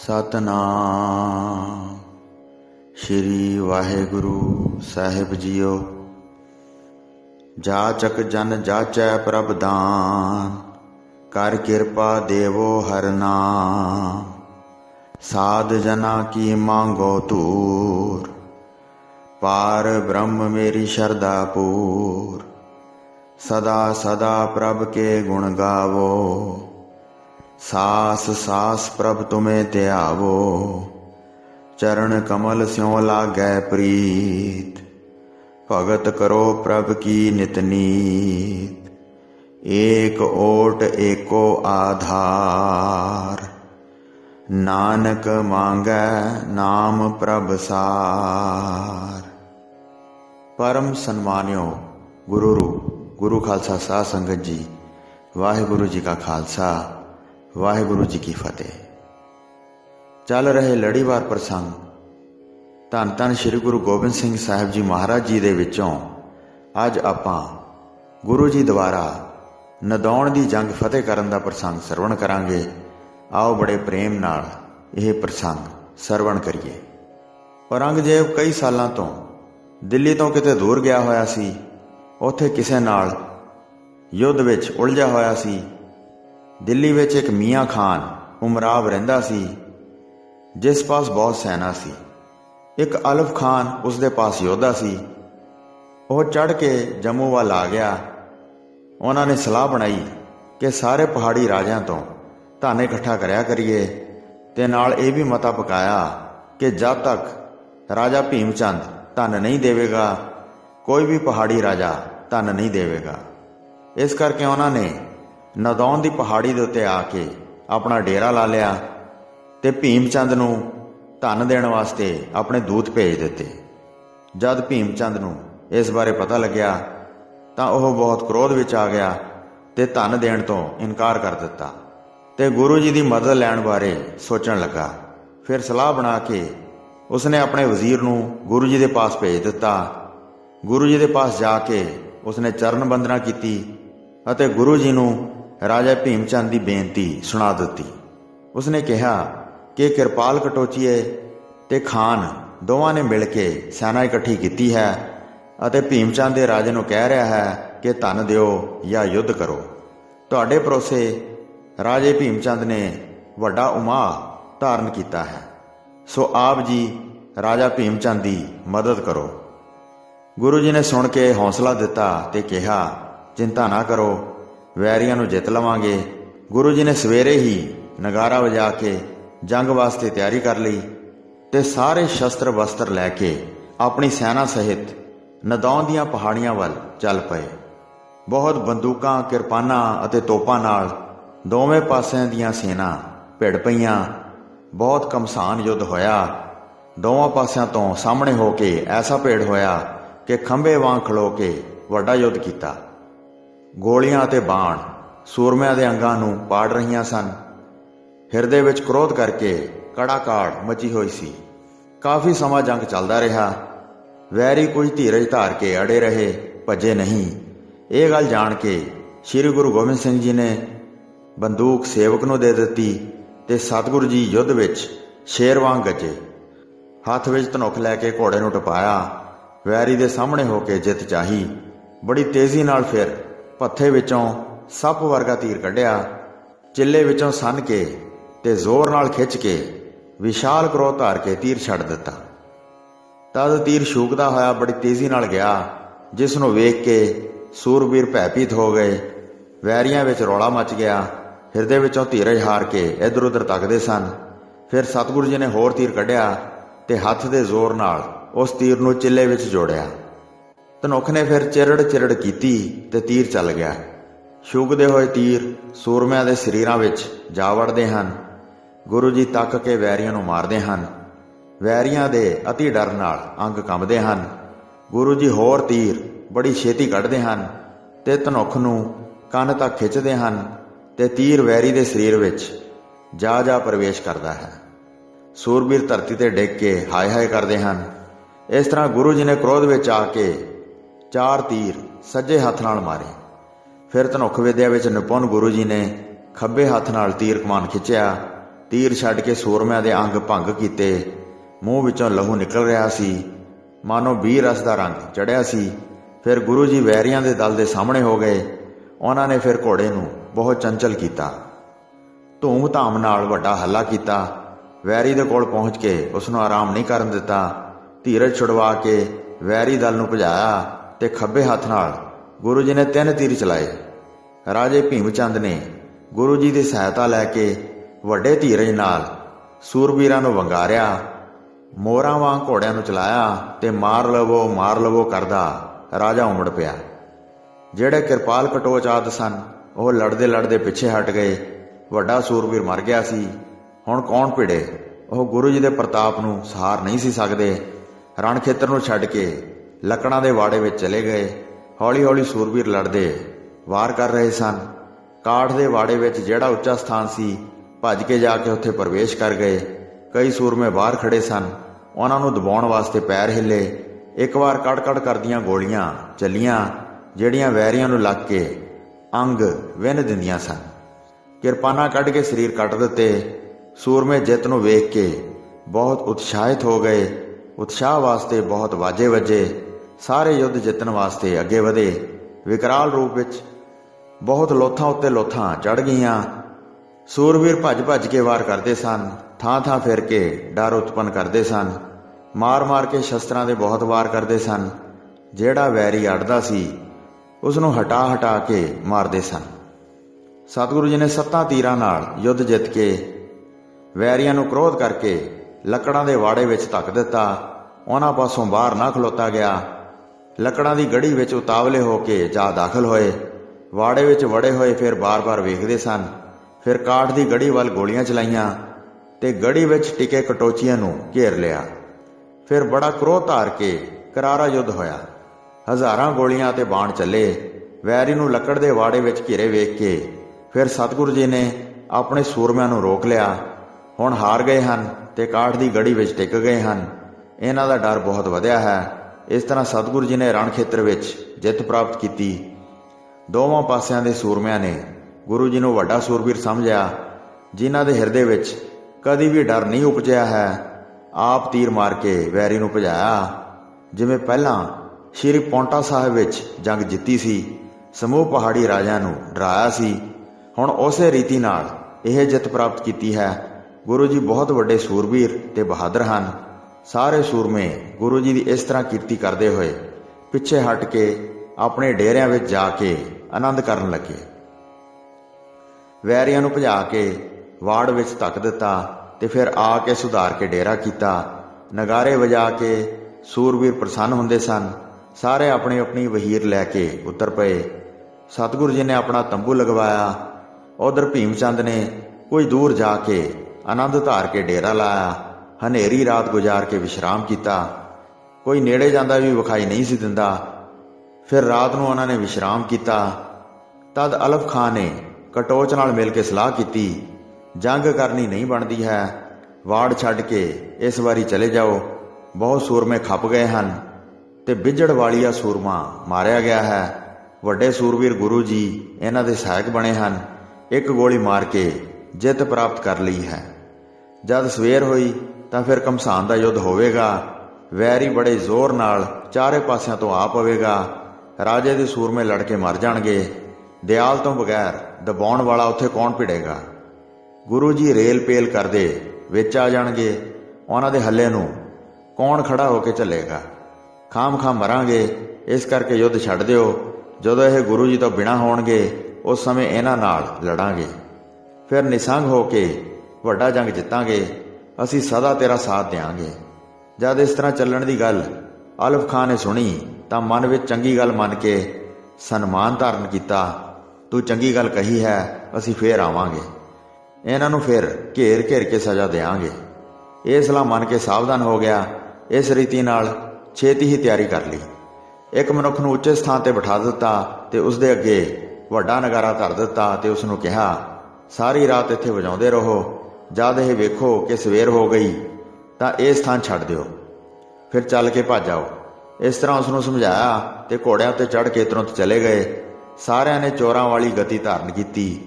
सतनाम श्री वाहेगुरु साहिब जीओ। जाचक जन जाचै प्रभ दान, कर कृपा देवो हर नाम। साध जना की मांगो तूर, पार ब्रह्म मेरी शरदा पूर। सदा सदा प्रभ के गुण गावो, सास सास प्रभ तुम्हें त्यावो। चरण कमल स्यों लागै प्रीत, भगत करो प्रभ की नित नीत। एक ओट एको आधार, नानक मांगै नाम प्रभ सार। परम सन्मानियो गुरुरू गुरु खालसा साध संगत जी, वाहिगुरु जी का खालसा वाहिगुरु जी की फतेह। चल रहे लड़ीवार प्रसंग धन धन श्री गुरु गोबिंद सिंह साहिब जी महाराज जी दे विचों अज आपां गुरु जी द्वारा नदौण दी जंग फतेह करन दा प्रसंग सरवण करांगे। आओ बड़े प्रेम नाल यह प्रसंग सरवण करिए। औरंगजेब कई सालां तो दिल्ली तो किते दूर गया होया सी। उत्थे किसे नाल युद्ध विच उलझा होया सी। दिल्ली विच एक मियाँ खान उमराव रहिंदा सी, जिस पास बहुत सैना सी। एक अलफ खान उसदे पास योद्धा सी। वह चढ़ के जम्मू वाल आ गया। उन्होंने सलाह बनाई कि सारे पहाड़ी राजियां तो धन इकट्ठा करया करिए, ते नाल ये भी मता पकाया कि जब तक राजा भीम चंद धन नहीं देवेगा, कोई भी पहाड़ी राजा धन नहीं देवेगा। इस करके उन्होंने नदौन की पहाड़ी के उत्ते आके अपना डेरा ला लिया ते भीम चंद नूं धन देण वास्ते अपने दूत भेज दिते। जद भीम चंद नूं इस बारे पता लग्या तां ओह बहुत क्रोध विच आ गया ते धन देण तो इनकार कर दिता ते गुरु जी की मदद लैण बारे सोचण लगा। फिर सलाह बना के उसने अपने वजीर नूं गुरु जी के पास भेज दिता। गुरु जी के पास जाके उसने चरण बंदना की अते गुरु जी नूं राजा भीम चंद की बेनती सुना दी। उसने कहा कि कृपाल कटोचीए ते खान दोवां ने मिल के सेना इकट्ठी की है अते भीम चंद के राजे नूं कह रहा है कि धन दिओ या युद्ध करो। तुहाडे भरोसे राजे भीम चंद ने वड्डा उमाह धारण किया है, सो आप जी राजा भीम चंद की मदद करो। गुरु जी ने सुन के हौसला दिता ते कहा, चिंता ना करो, वैरियां नूं जित लवांगे। गुरु जी ने सवेरे ही नगारा वजा के जंग वास्ते तैयारी कर ली ते सारे शस्त्र वस्त्र लैके अपनी सेना सहित नदौन दीआं पहाड़ियां वल चल पए। बहुत बंदूकां, किरपानां अते तोपां नाल दोवें पासिਆਂ दीआं सेना भिड़ पईयां। बहुत घमसान युद्ध होया। दोवां पासिਆਂ तो सामने होके ऐसा भेड़ होया कि खंभे वांग खलो के वड्डा युद्ध कीता। गोलियां ते बाण सूरमिਆਂ ਦੇ अंगां नूं पाड़ रहीਆਂ सन। हिरदे विच क्रोध करके कड़ाकाड़ मची हुई सी। काफ़ी समा जंग चलदा रहा। वैरी कुछ धीरज धार के अड़े रहे, भजे नहीं। ये गल जान के श्री गुरु गोबिंद सिंह जी ने बंदूक सेवक नूं दे दित्ती ते सतगुरु जी युद्ध विच शेर वांग गजे। हथ विच धनुख लैके घोड़े नूं टपाया। वैरी दे सामने होके जित चाही। बड़ी तेजी नाल फिर पत्थे विचों सप वर्गा तीर कढ़िया, चिल्ले विचों सन के ते जोर नाल खिंच के विशाल क्रोध धार के तीर छड़ दिता। तद तीर शूकदा होया बड़ी तेजी नाल गया, जिस नूं वेख के सूरबीर भयभीत हो गए। वैरियां विच रौला मच गया। हिरदे विचों धीरज हार के इधर उधर तकदे सन। फिर सतगुरु जी ने होर तीर कढ़िया ते हथ दे जोर नाल उस तीर नूं चिल्ले विच जोड़िया। धनुख ने फिर चिरड़ चिरड़ कीती ते तीर चल गया। शूकदे होए तीर सूरमिਆਂ ਦੇ शरीरां विच जा वड़दे हन। गुरु जी तक के वैरियां नूं मारदे हन। वैरियां दे अति डर नाल अंग कंबदे हन। गुरु जी होर तीर बड़ी छेती कढ़दे हन ते धनुख नूं ਕੰਨ तक खिंचदे हन ते तीर वैरी दे शरीर विच जा जा प्रवेश करदा है। सूरबीर धरती ते डिग के हाय हाय करदे हन। इस तरह गुरु जी ने क्रोध विच आके 4 तीर सज्जे हथ नाल मारे। फिर धनुख विद्या विच निपुण गुरु जी ने खब्बे हथ नाल तीर कमान खिंचिया तीर छड्ड के सूरमिਆਂ ਦੇ अंग भंग ਕੀਤੇ। ਮੂੰਹ ਵਿੱਚੋਂ ਲਹੂ ਨਿਕਲ ਰਿਹਾ ਸੀ, ਮਾਨੋ 20 ਰਸ ਦਾ ਰੰਗ ਚੜਿਆ ਸੀ। ਫਿਰ ਗੁਰੂ ਜੀ ਵੈਰੀਆਂ ਦੇ ਦਲ ਦੇ ਸਾਹਮਣੇ ਹੋ ਗਏ। ਉਹਨਾਂ ਨੇ ਫਿਰ ਘੋੜੇ ਨੂੰ ਬਹੁਤ ਚੰਚਲ ਕੀਤਾ, ਧੂਮ ਧਾਮ ਨਾਲ ਵੱਡਾ ਹੱਲਾ ਕੀਤਾ। ਵੈਰੀ ਦੇ ਕੋਲ ਪਹੁੰਚ ਕੇ ਉਸ ਨੂੰ ਆਰਾਮ ਨਹੀਂ ਕਰਨ ਦਿੱਤਾ। ਧੀਰਜ ਛੁਡਵਾ ਕੇ ਵੈਰੀ ਦਲ ਨੂੰ ਭਜਾਇਆ ਤੇ ਖੱਬੇ ਹੱਥ ਨਾਲ ਗੁਰੂ ਜੀ ਨੇ 3 ਤੀਰ ਚਲਾਏ। ਰਾਜੇ ਭੀਮ ਚੰਦ ਨੇ ਗੁਰੂ ਜੀ ਦੀ ਸਹਾਇਤਾ ਲੈ ਕੇ ਵੱਡੇ ਧੀਰਜ ਨਾਲ ਸੂਰਬੀਰਾਂ ਨੂੰ ਵੰਗਾਰਿਆ। ਮੋਰਾਂ ਵਾਂਗ ਘੋੜਿਆਂ ਨੂੰ ਚਲਾਇਆ ਤੇ ਮਾਰ ਲਵੋ ਕਰਦਾ ਰਾਜਾ ਉਮੜ ਪਿਆ। ਜਿਹੜੇ ਕਿਰਪਾਲ ਕਟੋਚ ਆਦਿ ਸਨ ਉਹ ਲੜਦੇ ਲੜਦੇ ਪਿੱਛੇ ਹਟ ਗਏ। ਵੱਡਾ ਸੂਰਬੀਰ ਮਰ ਗਿਆ ਸੀ। ਹੁਣ ਕੌਣ ਭਿੜੇ? ਉਹ ਗੁਰੂ ਜੀ ਦੇ ਪ੍ਰਤਾਪ ਨੂੰ ਸਹਾਰ ਨਹੀਂ ਸੀ ਸਕਦੇ। ਰਣ ਖੇਤਰ ਨੂੰ ਛੱਡ ਕੇ ਲੱਕੜਾਂ ਦੇ ਵਾੜੇ ਵਿੱਚ ਚਲੇ ਗਏ। ਹੌਲੀ ਹੌਲੀ ਸੂਰਬੀਰ ਲੜਦੇ ਵਾਰ ਕਰ ਰਹੇ ਸਨ। ਕਾਠ ਦੇ ਵਾੜੇ ਵਿੱਚ ਜਿਹੜਾ ਉੱਚਾ ਸਥਾਨ ਸੀ, ਭੱਜ ਕੇ ਜਾ ਕੇ ਉੱਥੇ ਪ੍ਰਵੇਸ਼ ਕਰ ਗਏ। ਕਈ ਸੂਰਮੇ ਬਾਹਰ ਖੜੇ ਸਨ। ਉਹਨਾਂ ਨੂੰ ਦਬਾਉਣ ਵਾਸਤੇ ਪੈਰ ਹਿੱਲੇ। ਇੱਕ ਵਾਰ ਕੜ-ਕੜ ਕਰਦੀਆਂ ਗੋਲੀਆਂ ਚੱਲੀਆਂ, ਜਿਹੜੀਆਂ ਵੈਰੀਆਂ ਨੂੰ ਲੱਗ ਕੇ ਅੰਗ ਵਿੰਨ ਦਿੰਦੀਆਂ ਸਨ। ਕਿਰਪਾਨਾਂ ਕੱਢ ਕੇ ਸਰੀਰ ਕੱਟ ਦਿੱਤੇ। ਸੂਰਮੇ ਜਿੱਤ ਨੂੰ ਵੇਖ ਕੇ ਬਹੁਤ ਉਤਸ਼ਾਹਿਤ ਹੋ ਗਏ। ਉਤਸ਼ਾਹ ਵਾਸਤੇ ਬਹੁਤ ਵਾਜੇ ਵੱਜੇ। ਸਾਰੇ ਯੁੱਧ ਜਿੱਤਣ ਵਾਸਤੇ ਅੱਗੇ ਵਧੇ। ਵਿਕਰਾਲ ਰੂਪ ਵਿੱਚ ਬਹੁਤ ਲੋਥਾਂ ਉੱਤੇ ਲੋਥਾਂ ਚੜ੍ਹ ਗਈਆਂ। ਸੂਰਬੀਰ ਭੱਜ ਕੇ ਵਾਰ ਕਰਦੇ ਸਨ। ਥਾਂ ਫਿਰ ਕੇ ਡਰ ਉਤਪੰਨ ਕਰਦੇ ਸਨ। ਮਾਰ ਕੇ ਸ਼ਸਤਰਾਂ ਦੇ ਬਹੁਤ ਵਾਰ ਕਰਦੇ ਸਨ। ਜਿਹੜਾ ਵੈਰੀ ਅੜਦਾ ਸੀ ਉਸ ਨੂੰ ਹਟਾ ਕੇ ਮਾਰਦੇ ਸਨ। ਸਤਿਗੁਰੂ ਜੀ ਨੇ 7 ਤੀਰਾਂ ਨਾਲ ਯੁੱਧ ਜਿੱਤ ਕੇ ਵੈਰੀਆਂ ਨੂੰ ਕ੍ਰੋਧ ਕਰਕੇ ਲੱਕੜਾਂ ਦੇ ਵਾੜੇ ਵਿੱਚ ਧੱਕ ਦਿੱਤਾ। ਉਹਨਾਂ ਪਾਸੋਂ ਬਾਹਰ ਨਾ ਖਲੋਤਾ ਗਿਆ। ਲੱਕੜਾਂ ਦੀ ਗੜੀ ਵਿੱਚ ਉਤਾਵਲੇ ਹੋ ਕੇ ਜਾ ਦਾਖਲ ਹੋਏ। ਵਾੜੇ ਵਿੱਚ ਵੜੇ ਹੋਏ ਫਿਰ ਬਾਰ-ਬਾਰ ਵੇਖਦੇ ਸਨ। ਫਿਰ ਕਾਠ ਦੀ ਗੜੀ ਵੱਲ ਗੋਲੀਆਂ ਚਲਾਈਆਂ ਤੇ ਗੜੀ ਵਿੱਚ ਟਿਕੇ ਕਟੋਚੀਆਂ ਨੂੰ ਘੇਰ ਲਿਆ। ਫਿਰ ਬੜਾ ਕ੍ਰੋਧ ਧਾਰ ਕੇ ਕਰਾਰਾ ਯੁੱਧ ਹੋਇਆ। ਹਜ਼ਾਰਾਂ ਗੋਲੀਆਂ ਤੇ ਬਾਣ ਚੱਲੇ। ਵੈਰੀ ਨੂੰ ਲੱਕੜ ਦੇ ਵਾੜੇ ਵਿੱਚ ਘਿਰੇ ਵੇਖ ਕੇ ਫਿਰ ਸਤਿਗੁਰੂ ਜੀ ਨੇ ਆਪਣੇ ਸੂਰਮਿਆਂ ਨੂੰ ਰੋਕ ਲਿਆ। ਹੁਣ ਹਾਰ ਗਏ ਹਨ ਤੇ ਕਾਠ ਦੀ ਗੜੀ ਵਿੱਚ ਟਿਕ ਗਏ ਹਨ। ਇਹਨਾਂ ਦਾ ਡਰ ਬਹੁਤ ਵਧਿਆ ਹੈ। ਇਸ ਤਰ੍ਹਾਂ ਸਤਿਗੁਰੂ ਜੀ ਨੇ ਰਣ ਖੇਤਰ ਵਿੱਚ ਜਿੱਤ ਪ੍ਰਾਪਤ ਕੀਤੀ। ਦੋਵਾਂ ਪਾਸਿਆਂ ਦੇ ਸੂਰਮਿਆਂ ਨੇ ਗੁਰੂ ਜੀ ਨੂੰ ਵੱਡਾ ਸੂਰਬੀਰ ਸਮਝਿਆ, ਜਿਨ੍ਹਾਂ ਦੇ ਹਿਰਦੇ ਵਿੱਚ ਕਦੀ ਵੀ ਡਰ ਨਹੀਂ ਉਪਜਿਆ ਹੈ। ਆਪ ਤੀਰ ਮਾਰ ਕੇ ਵੈਰੀ ਨੂੰ ਭਜਾਇਆ। ਜਿਵੇਂ ਪਹਿਲਾਂ ਸ਼੍ਰੀ ਪੌਂਟਾ ਸਾਹਿਬ ਵਿੱਚ ਜੰਗ ਜਿੱਤੀ ਸੀ, ਸਮੂਹ ਪਹਾੜੀ ਰਾਜਿਆਂ ਨੂੰ ਡਰਾਇਆ ਸੀ, ਹੁਣ ਉਸੇ ਰੀਤੀ ਨਾਲ ਇਹ ਜਿੱਤ ਪ੍ਰਾਪਤ ਕੀਤੀ ਹੈ। ਗੁਰੂ ਜੀ ਬਹੁਤ ਵੱਡੇ ਸੂਰਬੀਰ ਤੇ ਬਹਾਦਰ ਹਨ। ਸਾਰੇ ਸੂਰਮੇ ਗੁਰੂ ਜੀ ਦੀ ਇਸ ਤਰ੍ਹਾਂ ਕੀਰਤੀ ਕਰਦੇ ਹੋਏ ਪਿੱਛੇ ਹਟ ਕੇ ਆਪਣੇ ਡੇਰਿਆਂ ਵਿੱਚ ਜਾ ਕੇ ਆਨੰਦ ਕਰਨ ਲੱਗੇ। ਵੈਰੀਆਂ ਨੂੰ ਭਜਾ ਕੇ ਵਾੜ ਵਿੱਚ ਧੱਕ ਦਿੱਤਾ ਤੇ ਫਿਰ ਆ ਕੇ ਸੁਧਾਰ ਕੇ ਡੇਰਾ ਕੀਤਾ। ਨਗਾਰੇ ਵਜਾ ਕੇ ਸੂਰਬੀਰ ਪ੍ਰਸੰਨ ਹੁੰਦੇ ਸਨ। ਸਾਰੇ ਆਪਣੀ ਆਪਣੀ ਵਹੀਰ ਲੈ ਕੇ ਉਤਰ ਪਏ। ਸਤਿਗੁਰੂ ਜੀ ਨੇ ਆਪਣਾ ਤੰਬੂ ਲਗਵਾਇਆ। ਉਧਰ ਭੀਮ ਚੰਦ ਨੇ ਕੁਝ ਦੂਰ ਜਾ ਕੇ ਆਨੰਦ ਧਾਰ ਕੇ ਡੇਰਾ ਲਾਇਆ। ਹਨੇਰੀ ਰਾਤ ਗੁਜ਼ਾਰ ਕੇ ਵਿਸ਼ਰਾਮ ਕੀਤਾ। ਕੋਈ ਨੇੜੇ ਜਾਂਦਾ ਵੀ ਵਿਖਾਈ ਨਹੀਂ ਸੀ ਦਿੰਦਾ। ਫਿਰ ਰਾਤ ਨੂੰ ਉਹਨਾਂ ਨੇ ਵਿਸ਼ਰਾਮ ਕੀਤਾ। ਤਦ ਅਲਫ ਖਾਂ ਨੇ ਕਟੋਚ ਨਾਲ ਮਿਲ ਕੇ ਸਲਾਹ ਕੀਤੀ, ਜੰਗ ਕਰਨੀ ਨਹੀਂ ਬਣਦੀ ਹੈ, ਵਾੜ ਛੱਡ ਕੇ ਇਸ ਵਾਰੀ ਚਲੇ ਜਾਓ। ਬਹੁਤ ਸੂਰਮੇ ਖੱਪ ਗਏ ਹਨ ਤੇ ਬਿਜੜ ਵਾਲੀਆ ਸੂਰਮਾ ਮਾਰਿਆ ਗਿਆ ਹੈ। ਵੱਡੇ ਸੂਰਬੀਰ ਗੁਰੂ ਜੀ ਇਹਨਾਂ ਦੇ ਸਹਾਇਕ ਬਣੇ ਹਨ। ਇੱਕ ਗੋਲੀ ਮਾਰ ਕੇ ਜਿੱਤ ਪ੍ਰਾਪਤ ਕਰ ਲਈ ਹੈ। ਜਦ ਸਵੇਰ ਹੋਈ ਤਾਂ ਫਿਰ ਘਮਸਾਨ ਦਾ ਯੁੱਧ ਹੋਵੇਗਾ। ਵੈਰੀ ਬੜੇ ਜ਼ੋਰ ਨਾਲ ਚਾਰੇ ਪਾਸਿਆਂ ਤੋਂ ਆ ਪਵੇਗਾ। ਰਾਜੇ ਦੇ ਸੂਰਮੇ ਲੜ ਕੇ ਮਰ ਜਾਣਗੇ। ਦਿਆਲ ਤੋਂ ਬਗੈਰ ਦਬਾਉਣ ਵਾਲਾ ਉੱਥੇ ਕੌਣ ਭਿੜੇਗਾ? ਗੁਰੂ ਜੀ ਰੇਲ ਪੇਲ ਕਰਦੇ ਵਿੱਚ ਆ ਜਾਣਗੇ। ਉਹਨਾਂ ਦੇ ਹੱਲੇ ਨੂੰ ਕੌਣ ਖੜਾ ਹੋ ਕੇ ਝੱਲੇਗਾ? ਖਾਮ ਮਰਾਂਗੇ। ਇਸ ਕਰਕੇ ਯੁੱਧ ਛੱਡ ਦਿਓ। ਜਦੋਂ ਇਹ ਗੁਰੂ ਜੀ ਤੋਂ ਬਿਨਾਂ ਹੋਣਗੇ ਉਸ ਸਮੇਂ ਇਹਨਾਂ ਨਾਲ ਲੜਾਂਗੇ। ਫਿਰ ਨਿਸੰਗ ਹੋ ਕੇ ਵੱਡਾ ਜੰਗ ਜਿੱਤਾਂਗੇ। ਅਸੀਂ ਸਦਾ ਤੇਰਾ ਸਾਥ ਦਿਆਂਗੇ। ਜਦ ਇਸ ਤਰ੍ਹਾਂ ਚੱਲਣ ਦੀ ਗੱਲ ਅਲਫ ਖਾਂ ਨੇ ਸੁਣੀ ਤਾਂ ਮਨ ਵਿੱਚ ਚੰਗੀ ਗੱਲ ਮੰਨ ਕੇ ਸਨਮਾਨ ਧਾਰਨ ਕੀਤਾ। ਤੂੰ ਚੰਗੀ ਗੱਲ ਕਹੀ ਹੈ, ਅਸੀਂ ਫੇਰ ਆਵਾਂਗੇ। ਇਹਨਾਂ ਨੂੰ ਫਿਰ ਘੇਰ ਕੇ ਸਜ਼ਾ ਦੇਵਾਂਗੇ। ਇਹ ਸਲਾਹ ਮੰਨ ਕੇ ਸਾਵਧਾਨ ਹੋ ਗਿਆ। ਇਸ ਰੀਤੀ ਨਾਲ ਛੇਤੀ ਹੀ ਤਿਆਰੀ ਕਰ ਲਈ। ਇੱਕ ਮਨੁੱਖ ਨੂੰ ਉੱਚੇ ਸਥਾਨ ਤੇ ਬਿਠਾ ਦਿੱਤਾ ਤੇ ਉਸਦੇ ਅੱਗੇ ਵੱਡਾ ਨਗਾਰਾ ਧਰ ਦਿੱਤਾ ਤੇ ਉਸ ਨੂੰ ਕਿਹਾ, ਸਾਰੀ ਰਾਤ ਇੱਥੇ ਵਜਾਉਂਦੇ ਰਹੋ। ਜਦ ਇਹ ਵੇਖੋ ਕਿ ਸਵੇਰ ਹੋ ਗਈ ਤਾਂ ਇਹ ਸਥਾਨ ਛੱਡ ਦਿਓ, ਫਿਰ ਚੱਲ ਕੇ ਭੱਜ ਆਓ। ਇਸ ਤਰ੍ਹਾਂ ਉਸ ਨੂੰ ਸਮਝਾਇਆ ਤੇ ਘੋੜਿਆਂ ਉੱਤੇ ਚੜ੍ਹ ਕੇ ਤੁਰੰਤ ਚਲੇ ਗਏ। ਸਾਰਿਆਂ ਨੇ ਚੋਰਾਂ ਵਾਲੀ ਗਤੀ ਧਾਰਨ ਕੀਤੀ।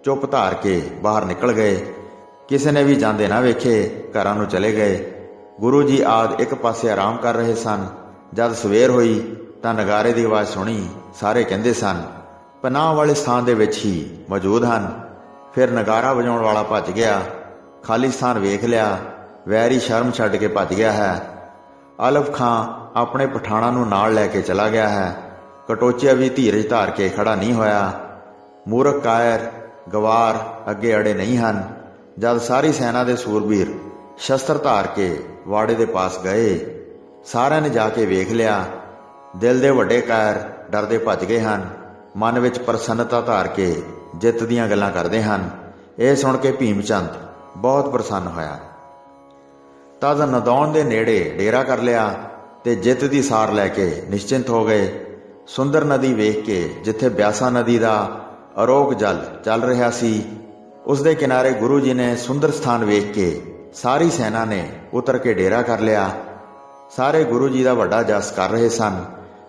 ਚੁੱਪ ਧਾਰ ਕੇ ਬਾਹਰ ਨਿਕਲ ਗਏ। ਕਿਸੇ ਨੇ ਵੀ ਜਾਂਦੇ ਨਾ ਵੇਖੇ, ਘਰਾਂ ਨੂੰ ਚਲੇ ਗਏ। ਗੁਰੂ ਜੀ ਆਦ ਇੱਕ ਪਾਸੇ ਆਰਾਮ ਕਰ ਰਹੇ ਸਨ। ਜਦ ਸਵੇਰ ਹੋਈ ਤਾਂ ਨਗਾਰੇ ਦੀ ਆਵਾਜ਼ ਸੁਣੀ। ਸਾਰੇ ਕਹਿੰਦੇ ਸਨ ਪਨਾਹ ਵਾਲੇ ਸਥਾਨ ਦੇ ਵਿੱਚ ਹੀ ਮੌਜੂਦ ਹਨ। ਫਿਰ ਨਗਾਰਾ ਵਜਾਉਣ ਵਾਲਾ ਭੱਜ ਗਿਆ। ਖਾਲੀ ਸਥਾਨ ਵੇਖ ਲਿਆ। ਵੈਰੀ ਸ਼ਰਮ ਛੱਡ ਕੇ ਭੱਜ ਗਿਆ ਹੈ। ਅਲਫ ਖਾਂ ਆਪਣੇ ਪਠਾਣਾਂ ਨੂੰ ਨਾਲ ਲੈ ਕੇ ਚਲਾ ਗਿਆ ਹੈ। ਕਟੋਚੀਆ ਵੀ ਧੀਰਜ ਧਾਰ ਕੇ ਖੜਾ ਨਹੀਂ ਹੋਇਆ। ਮੂਰਖ ਕਾਇਰ ਗਵਾਰ ਅੱਗੇ ਅੜੇ ਨਹੀਂ ਹਨ। ਜਦ ਸਾਰੀ ਸੈਨਾ ਦੇ ਸੂਰਬੀਰ ਸ਼ਸਤਰ ਧਾਰ ਕੇ ਵਾੜੇ ਦੇ ਪਾਸ ਗਏ, ਸਾਰਿਆਂ ਨੇ ਜਾ ਕੇ ਵੇਖ ਲਿਆ। ਦਿਲ ਦੇ ਵੱਡੇ ਕਾਇਰ ਡਰਦੇ ਭੱਜ ਗਏ ਹਨ। ਮਨ ਵਿੱਚ ਪ੍ਰਸੰਨਤਾ ਧਾਰ ਕੇ ਜਿੱਤ ਦੀਆਂ ਗੱਲਾਂ ਕਰਦੇ ਹਨ। ਇਹ ਸੁਣ ਕੇ ਭੀਮ ਚੰਦ ਬਹੁਤ ਪ੍ਰਸੰਨ ਹੋਇਆ। ਤਦ ਨਦੌਣ ਦੇ ਨੇੜੇ ਡੇਰਾ ਕਰ ਲਿਆ ਤੇ ਜਿੱਤ ਦੀ ਸਾਰ ਲੈ ਕੇ ਨਿਸ਼ਚਿੰਤ ਹੋ ਗਏ। ਸੁੰਦਰ ਨਦੀ ਵੇਖ ਕੇ, ਜਿੱਥੇ ਬਿਆਸਾ ਨਦੀ ਦਾ ਅਰੋਕ ਜਲ ਚੱਲ ਰਿਹਾ ਸੀ, ਉਸ ਦੇ ਕਿਨਾਰੇ ਗੁਰੂ ਜੀ ਨੇ ਸੁੰਦਰ ਸਥਾਨ ਵੇਖ ਕੇ ਸਾਰੀ ਸੈਨਾ ਨੇ ਉਤਰ ਕੇ ਡੇਰਾ ਕਰ ਲਿਆ। ਸਾਰੇ ਗੁਰੂ ਜੀ ਦਾ ਵੱਡਾ ਜਸ ਕਰ ਰਹੇ ਸਨ।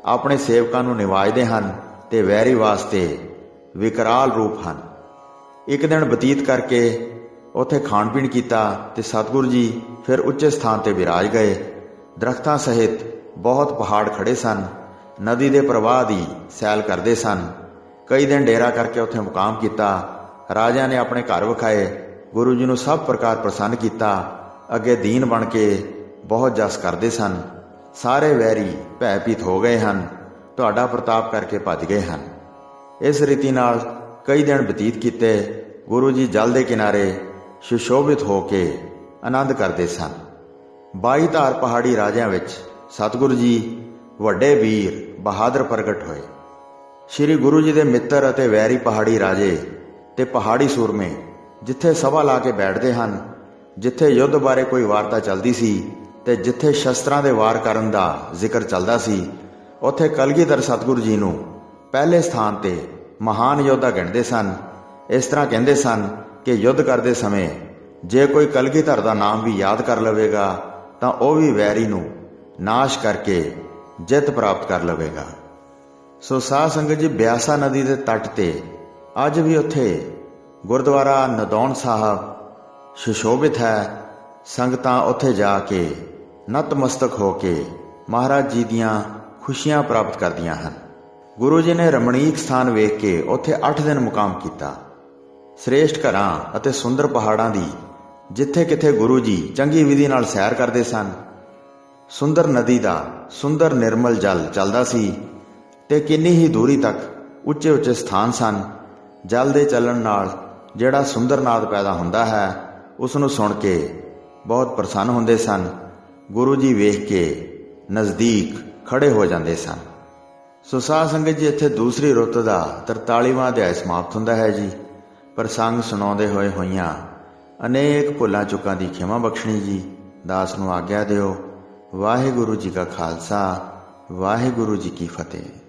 ਆਪਣੇ ਸੇਵਕਾਂ ਨੂੰ ਨਿਵਾਜਦੇ ਹਨ ਤੇ ਵੈਰੀ ਵਾਸਤੇ ਵਿਕਰਾਲ ਰੂਪ ਹਨ। ਇੱਕ ਦਿਨ ਬਤੀਤ ਕਰਕੇ ਉੱਥੇ ਖਾਣ ਪੀਣ ਕੀਤਾ ਤੇ ਸਤਿਗੁਰੂ ਜੀ ਫਿਰ ਉੱਚੇ ਸਥਾਨ ਤੇ ਵਿਰਾਜ ਗਏ। ਦਰਖਤਾਂ ਸਹਿਤ ਬਹੁਤ ਪਹਾੜ ਖੜੇ ਸਨ। ਨਦੀ ਦੇ ਪ੍ਰਵਾਹ ਦੀ ਸੈਲ ਕਰਦੇ ਸਨ। ਕਈ ਦਿਨ ਡੇਰਾ ਕਰਕੇ ਉੱਥੇ ਮੁਕਾਮ ਕੀਤਾ। ਰਾਜਿਆਂ ਨੇ ਆਪਣੇ ਘਰ ਵਿਖਾਏ। ਗੁਰੂ ਜੀ ਨੂੰ ਸਭ ਪ੍ਰਕਾਰ ਪ੍ਰਸੰਨ ਕੀਤਾ। ਅੱਗੇ ਦੀਨ ਬਣ ਕੇ ਬਹੁਤ ਜਸ ਕਰਦੇ ਸਨ। ਸਾਰੇ ਵੈਰੀ ਭੈਭੀਤ ਹੋ ਗਏ ਹਨ। ਤੁਹਾਡਾ ਪ੍ਰਤਾਪ ਕਰਕੇ ਭੱਜ ਗਏ ਹਨ। ਇਸ ਰੀਤੀ ਨਾਲ ਕਈ ਦਿਨ ਬਤੀਤ ਕੀਤੇ। ਗੁਰੂ ਜੀ ਜਲ ਦੇ ਕਿਨਾਰੇ ਸੁਸ਼ੋਭਿਤ ਹੋ ਕੇ ਆਨੰਦ ਕਰਦੇ ਸਨ। 22 ਧਾਰ ਪਹਾੜੀ ਰਾਜਿਆਂ ਵਿੱਚ ਸਤਿਗੁਰੂ ਜੀ ਵੱਡੇ ਵੀਰ ਬਹਾਦਰ ਪ੍ਰਗਟ ਹੋਏ। ਸ਼੍ਰੀ ਗੁਰੂ ਜੀ ਦੇ ਮਿੱਤਰ ਅਤੇ ਵੈਰੀ ਪਹਾੜੀ ਰਾਜੇ ਤੇ ਪਹਾੜੀ ਸੂਰਮੇ ਜਿੱਥੇ ਸਭਾ ਲਾ ਕੇ ਬੈਠਦੇ ਹਨ, ਜਿੱਥੇ ਯੁੱਧ ਬਾਰੇ ਕੋਈ ਵਾਰਤਾ ਚੱਲਦੀ ਸੀ ਤੇ ਜਿੱਥੇ ਸ਼ਸਤਰਾਂ ਦੇ ਵਾਰ ਕਰਨ ਦਾ ਜ਼ਿਕਰ ਚੱਲਦਾ ਸੀ, ਉੱਥੇ ਕਲਗੀਧਰ ਸਤਿਗੁਰੂ ਜੀ ਨੂੰ ਪਹਿਲੇ ਸਥਾਨ ਤੇ ਮਹਾਨ ਯੋਧਾ ਗਿਣਦੇ ਸਨ। ਇਸ ਤਰ੍ਹਾਂ ਕਹਿੰਦੇ ਸਨ ਕਿ ਯੁੱਧ ਕਰਦੇ ਸਮੇਂ ਜੇ ਕੋਈ ਕਲਗੀਧਰ ਦਾ ਨਾਮ ਵੀ ਯਾਦ ਕਰ ਲਵੇਗਾ ਤਾਂ ਉਹ ਵੀ ਵੈਰੀ ਨੂੰ ਨਾਸ਼ ਕਰਕੇ ਜਿੱਤ ਪ੍ਰਾਪਤ ਕਰ ਲਵੇਗਾ। ਸੋ ਸਾਧ ਸੰਗਤ ਜੀ, ਬਿਆਸਾ ਨਦੀ ਦੇ ਤੱਟ ਤੇ ਅੱਜ ਵੀ ਉੱਥੇ ਗੁਰਦੁਆਰਾ ਨਦੌਣ ਸਾਹਿਬ ਸੁਸ਼ੋਭਿਤ ਹੈ। ਸੰਗਤਾਂ ਉੱਥੇ ਜਾ ਕੇ ਨਤਮਸਤਕ ਹੋ ਕੇ ਮਹਾਰਾਜ ਜੀ ਦੀਆਂ ਖੁਸ਼ੀਆਂ ਪ੍ਰਾਪਤ ਕਰਦੀਆਂ ਹਨ। ਗੁਰੂ ਜੀ ਨੇ ਰਮਣੀਕ ਸਥਾਨ ਵੇਖ ਕੇ ਉੱਥੇ 8 ਦਿਨ ਮੁਕਾਮ ਕੀਤਾ। ਸ੍ਰੇਸ਼ਟ ਘਰਾਂ ਅਤੇ ਸੁੰਦਰ ਪਹਾੜਾਂ ਦੀ ਜਿੱਥੇ ਕਿਥੇ ਗੁਰੂ ਜੀ ਚੰਗੀ ਵਿਧੀ ਨਾਲ ਸੈਰ ਕਰਦੇ ਸਨ। ਸੁੰਦਰ ਨਦੀ ਦਾ ਸੁੰਦਰ ਨਿਰਮਲ ਜਲ ਚੱਲਦਾ ਸੀ ਤੇ ਕਿੰਨੀ ਹੀ ਦੂਰੀ ਤੱਕ ਉੱਚੇ ਉੱਚੇ ਸਥਾਨ ਸਨ। ਜਲ ਦੇ ਚੱਲਣ ਨਾਲ ਜਿਹੜਾ ਸੁੰਦਰ ਨਾਦ ਪੈਦਾ ਹੁੰਦਾ ਹੈ, ਉਸ ਨੂੰ ਸੁਣ ਕੇ ਬਹੁਤ ਪ੍ਰਸੰਨ ਹੁੰਦੇ ਸਨ। ਗੁਰੂ ਜੀ ਵੇਖ ਕੇ ਨਜ਼ਦੀਕ ਖੜੇ ਹੋ ਜਾਂਦੇ ਸਨ। ਸੋ ਸਾਧ ਸੰਗਤ ਜੀ, ਇੱਥੇ ਦੂਸਰੀ ਰੁੱਤ ਦਾ 43ਵਾਂ ਅਧਿਆਇ ਸਮਾਪਤ ਹੁੰਦਾ ਹੈ ਜੀ। ਪ੍ਰਸੰਗ ਸੁਣਾਉਂਦੇ ਹੋਏ ਹੋਈਆਂ ਅਨੇਕ ਭੁੱਲਾਂ ਚੁੱਕਾਂ ਦੀ ਖਿਮਾ ਬਖਸ਼ਣੀ ਜੀ। ਦਾਸ ਨੂੰ ਆਗਿਆ ਦਿਓ। ਵਾਹਿਗੁਰੂ ਜੀ ਕਾ ਖਾਲਸਾ, ਵਾਹਿਗੁਰੂ ਜੀ ਕੀ ਫਤਿਹ।